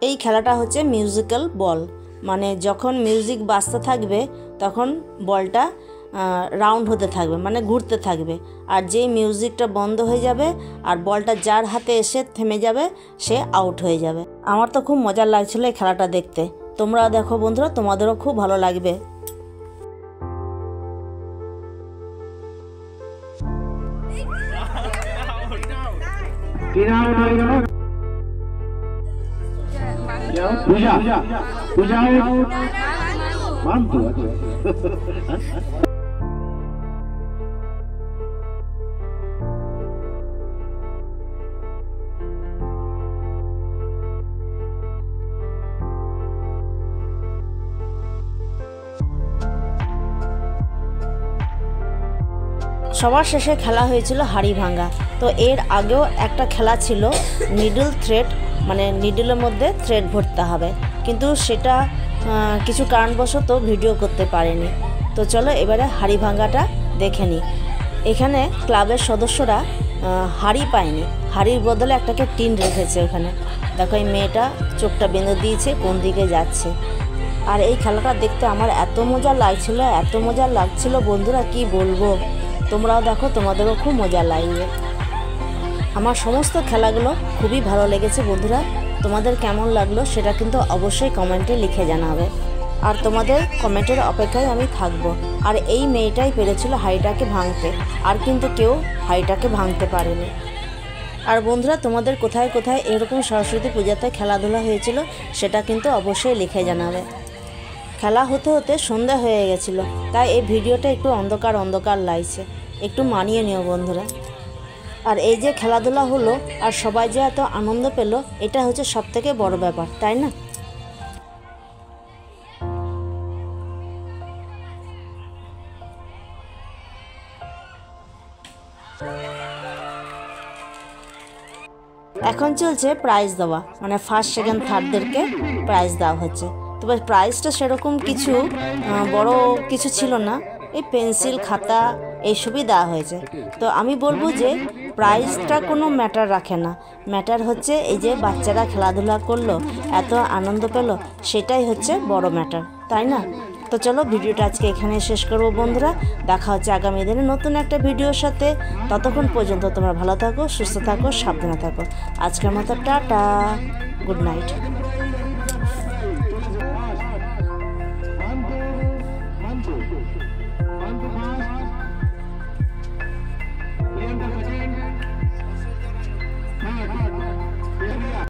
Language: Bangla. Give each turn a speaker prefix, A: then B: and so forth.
A: এই খেলাটা হচ্ছে মিউজিক্যাল বল, মানে যখন মিউজিক বাজতে থাকবে তখন বলটা রাউন্ড হতে থাকবে, মানে ঘুরতে থাকবে। আর যেই মিউজিকটা বন্ধ হয়ে যাবে আর বলটা যার হাতে এসে থেমে যাবে সে আউট হয়ে যাবে। আমার তো খুব মজা লাগছিল এই খেলাটা দেখতে। তোমরাও দেখো বন্ধুরা, তোমাদেরও খুব ভালো লাগবে। সবার শেষে খেলা হয়েছিল হাড়ি ভাঙা। তো এর আগেও একটা খেলা ছিল নিডল থ্রেড, মানে নিডলের মধ্যে থ্রেড ভরতে হবে, কিন্তু সেটা কিছু কারণবশত ভিডিও করতে পারেনি। তো চলো এবারে হাড়ি ভাঙাটা দেখে নিই। এখানে ক্লাবের সদস্যরা হাড়ি পায়নি, হাড়ির বদলে একটাকে টিন রেখেছে ওখানে। দেখো এই মেয়েটা চোখটা বেঁধে দিয়েছে, কোন দিকে যাচ্ছে। আর এই খেলাটা দেখতে আমার এত মজা লাগছিল বন্ধুরা, কি বলবো। তোমরাও দেখো, তোমাদেরও খুব মজা লাগবে। আমার সমস্ত খেলাগুলো খুবই ভালো লেগেছে বন্ধুরা। তোমাদের কেমন লাগলো সেটা কিন্তু অবশ্যই কমেন্টে লিখে জানাবে, আর তোমাদের কমেন্টের অপেক্ষায় আমি থাকবো। আর এই মেয়েটাই পেরেছিল হাড়িটাকে ভাঙতে, আর কিন্তু কেউ হাড়িটাকে ভাঙতে পারেনি। আর বন্ধুরা, তোমাদের কোথায় কোথায় এরকম সরস্বতী পূজাতে খেলাধুলা হয়েছিল সেটা কিন্তু অবশ্যই লিখে জানাবে। খেলা হতে হতে সন্ধ্যা হয়ে গেছিল, তাই এই ভিডিওটা একটু অন্ধকার লাগছে, একটু মানিয়ে নিও বন্ধুরা। আর এই যে খেলাধুলা হলো আর সবাই যে এত আনন্দ পেল, এটা হচ্ছে সবথেকে বড় ব্যাপার, তাই না? এখন চলছে প্রাইজ দেওয়া, মানে ফার্স্ট সেকেন্ড থার্ডদেরকে প্রাইজ দেওয়া হচ্ছে। তবে প্রাইজটা সেরকম কিছু বড় কিছু ছিল না, এই পেন্সিল খাতা এইসবই দেওয়া হয়েছে। তো আমি বলবো যে প্রাইজটা কোনো ম্যাটার রাখে না, ম্যাটার হচ্ছে এই যে বাচ্চারা খেলাধুলা করলো, এত আনন্দ পেল, সেটাই হচ্ছে বড় ম্যাটার, তাই না? তো চলো ভিডিওটা আজকে এখানে শেষ করবো বন্ধুরা। দেখা হচ্ছে আগামী দিনে নতুন একটা ভিডিওর সাথে। ততক্ষণ পর্যন্ত তোমরা ভালো থাকো, সুস্থ থাকো, সাবধানে থাকো। আজকের মতো টাটা, গুড নাইট।